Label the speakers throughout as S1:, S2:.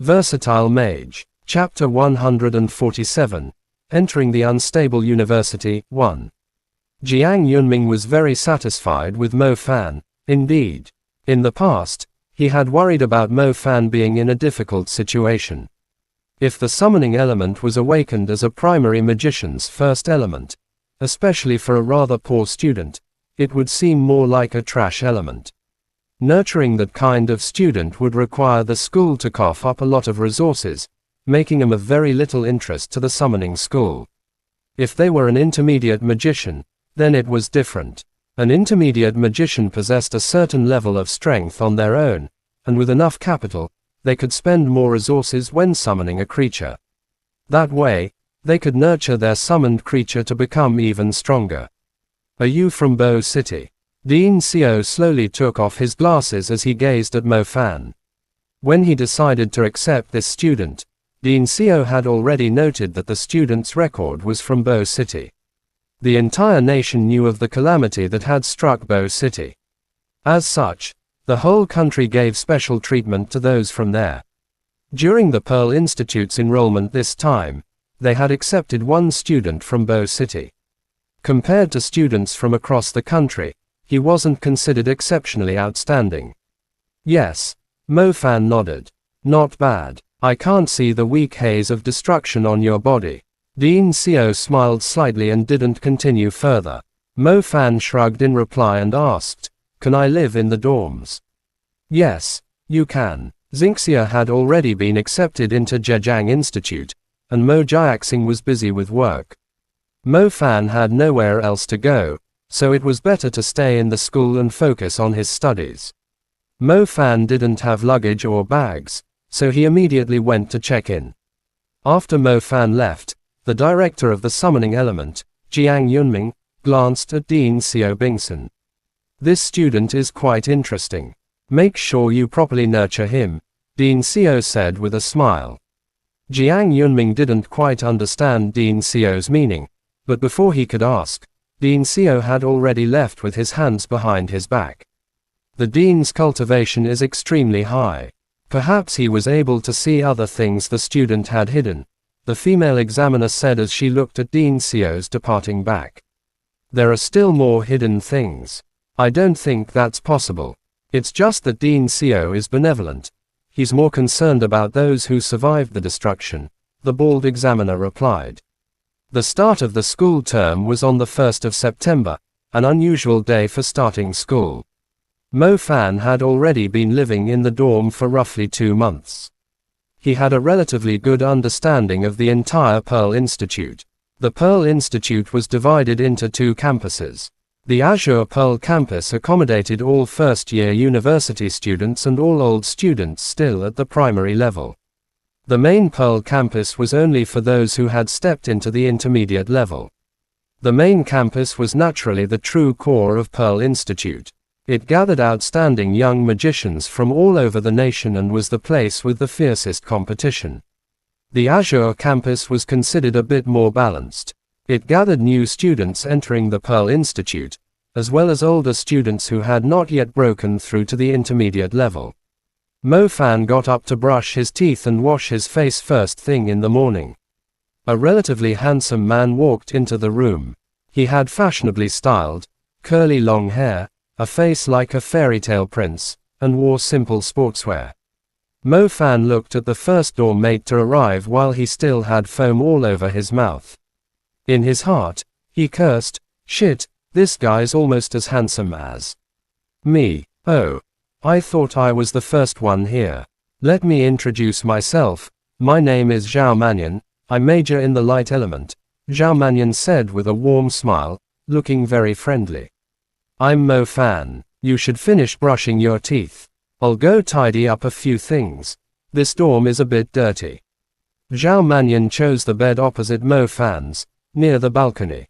S1: Versatile Mage. Chapter 147. Entering the Unstable University, 1. Jiang Yunming was very satisfied with Mo Fan. Indeed, in the past, he had worried about Mo Fan being in a difficult situation. If the summoning element was awakened as a primary magician's first element, especially for a rather poor student, it would seem more like a trash element. Nurturing that kind of student would require the school to cough up a lot of resources, making him of very little interest to the summoning school. If they were an intermediate magician, then it was different. An intermediate magician possessed a certain level of strength on their own, and with enough capital, they could spend more resources when summoning a creature. That way, they could nurture their summoned creature to become even stronger. Are you from Bo City? Dean Xiao slowly took off his glasses as he gazed at Mo Fan. When he decided to accept this student, Dean Xiao had already noted that the student's record was from Bo City. The entire nation knew of the calamity that had struck Bo City. As such, the whole country gave special treatment to those from there. During the Pearl Institute's enrollment this time, they had accepted one student from Bo City. Compared to students from across the country, he wasn't considered exceptionally outstanding. Yes, Mo Fan nodded. Not bad. I can't see the weak haze of destruction on your body. Dean Xiao smiled slightly and didn't continue further. Mo Fan shrugged in reply and asked, "Can I live in the dorms?" "Yes, you can." Xingxia had already been accepted into Zhejiang Institute, and Mo Jiaxing was busy with work. Mo Fan had nowhere else to go, so it was better to stay in the school and focus on his studies. Mo Fan didn't have luggage or bags, so he immediately went to check in. After Mo Fan left, the director of the summoning element, Jiang Yunming, glanced at Dean Xiao Bingson. "This student is quite interesting. Make sure you properly nurture him," Dean Xiao said with a smile. Jiang Yunming didn't quite understand Dean Xiao's meaning, but before he could ask, Dean Xiao had already left with his hands behind his back. The dean's cultivation is extremely high. Perhaps he was able to see other things the student had hidden, the female examiner said as she looked at Dean Xiao's departing back. There are still more hidden things. I don't think that's possible. It's just that Dean Xiao is benevolent. He's more concerned about those who survived the destruction, the bald examiner replied. The start of the school term was on the 1st of September, an unusual day for starting school. Mo Fan had already been living in the dorm for roughly 2 months. He had a relatively good understanding of the entire Pearl Institute. The Pearl Institute was divided into 2 campuses. The Azure Pearl campus accommodated all first-year university students and all old students still at the primary level. The main Pearl campus was only for those who had stepped into the intermediate level. The main campus was naturally the true core of Pearl Institute. It gathered outstanding young magicians from all over the nation and was the place with the fiercest competition. The Azure campus was considered a bit more balanced. It gathered new students entering the Pearl Institute, as well as older students who had not yet broken through to the intermediate level. Mo Fan got up to brush his teeth and wash his face first thing in the morning. A relatively handsome man walked into the room. He had fashionably styled, curly long hair, a face like a fairy tale prince, and wore simple sportswear. Mo Fan looked at the first dorm mate to arrive while he still had foam all over his mouth. In his heart, he cursed, "Shit, this guy's almost as handsome as me. Oh, I thought I was the first one here. Let me introduce myself. My name is Zhao Manyan, I major in the light element," Zhao Manyan said with a warm smile, looking very friendly. "I'm Mo Fan. You should finish brushing your teeth. I'll go tidy up a few things. This dorm is a bit dirty." Zhao Manyan chose the bed opposite Mo Fan's, near the balcony.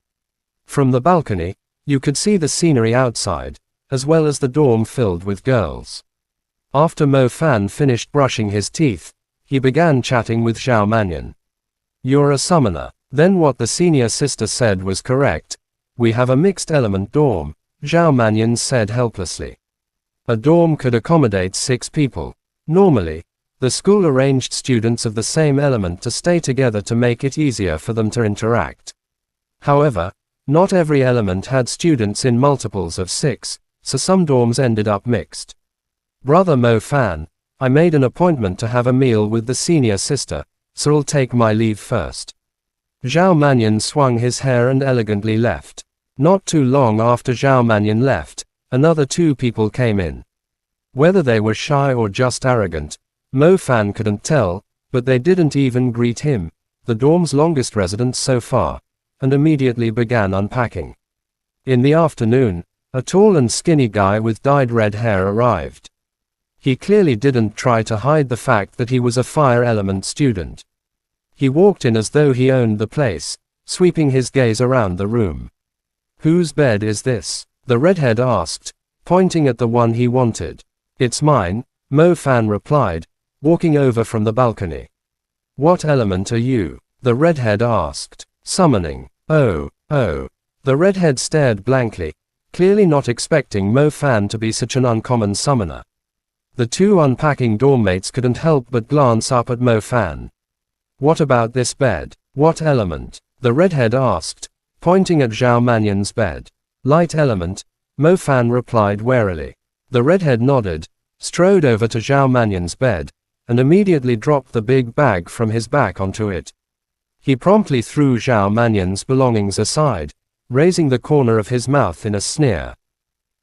S1: From the balcony, you could see the scenery outside, as well as the dorm filled with girls. After Mo Fan finished brushing his teeth, he began chatting with Zhao Manyan. "You're a summoner." Then what the senior sister said was correct. "We have a mixed element dorm," Zhao Manyan said helplessly. A dorm could accommodate 6 people. Normally, The school arranged students of the same element to stay together to make it easier for them to interact. However, not every element had students in multiples of 6, so some dorms ended up mixed. Brother Mo Fan, I made an appointment to have a meal with the senior sister, so I'll take my leave first. Zhao Mannion swung his hair and elegantly left. Not too long after Zhao Mannion left, another 2 people came in. Whether they were shy or just arrogant, Mo Fan couldn't tell, but they didn't even greet him, the dorm's longest resident so far, and immediately began unpacking. In the afternoon, a tall and skinny guy with dyed red hair arrived. He clearly didn't try to hide the fact that he was a fire element student. He walked in as though he owned the place, sweeping his gaze around the room. "Whose bed is this?" the redhead asked, pointing at the one he wanted. "It's mine," Mo Fan replied, walking over from the balcony. "What element are you?" the redhead asked. "Summoning." Oh. The redhead stared blankly, clearly not expecting Mo Fan to be such an uncommon summoner. The 2 unpacking dormmates couldn't help but glance up at Mo Fan. "What about this bed? What element?" the redhead asked, pointing at Zhao Mannion's bed. "Light element," Mo Fan replied warily. The redhead nodded, strode over to Zhao Mannion's bed, and immediately dropped the big bag from his back onto it. He promptly threw Zhao Mannion's belongings aside, raising the corner of his mouth in a sneer.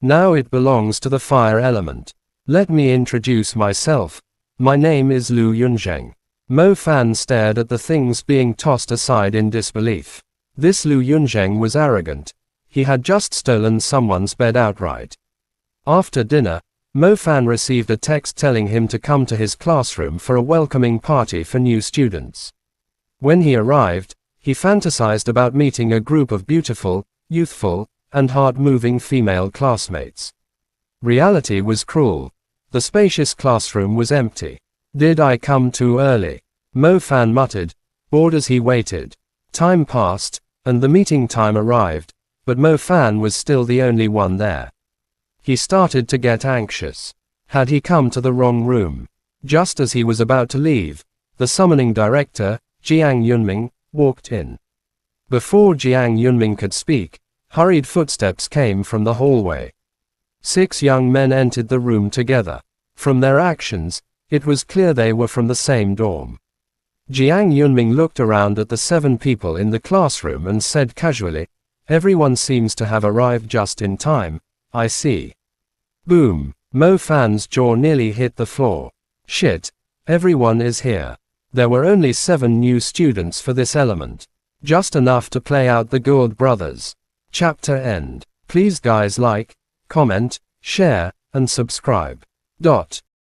S1: "Now it belongs to the fire element. Let me introduce myself. My name is Lu Yunzheng." Mo Fan stared at the things being tossed aside in disbelief. This Lu Yunzheng was arrogant. He had just stolen someone's bed outright. After dinner, Mo Fan received a text telling him to come to his classroom for a welcoming party for new students. When he arrived, he fantasized about meeting a group of beautiful, youthful, and heart-moving female classmates. Reality was cruel. The spacious classroom was empty. "Did I come too early?" Mo Fan muttered, bored as he waited. Time passed, and the meeting time arrived, but Mo Fan was still the only one there. He started to get anxious. Had he come to the wrong room? Just as he was about to leave, the summoning director, Jiang Yunming, walked in. Before Jiang Yunming could speak, hurried footsteps came from the hallway. 6 young men entered the room together. From their actions, it was clear they were from the same dorm. Jiang Yunming looked around at the 7 people in the classroom and said casually, "Everyone seems to have arrived just in time, I see." Boom! Mo Fan's jaw nearly hit the floor. Shit, everyone is here. There were only 7 new students for this element. Just enough to play out the Gould brothers. Chapter end. Please guys like, comment, share, and subscribe.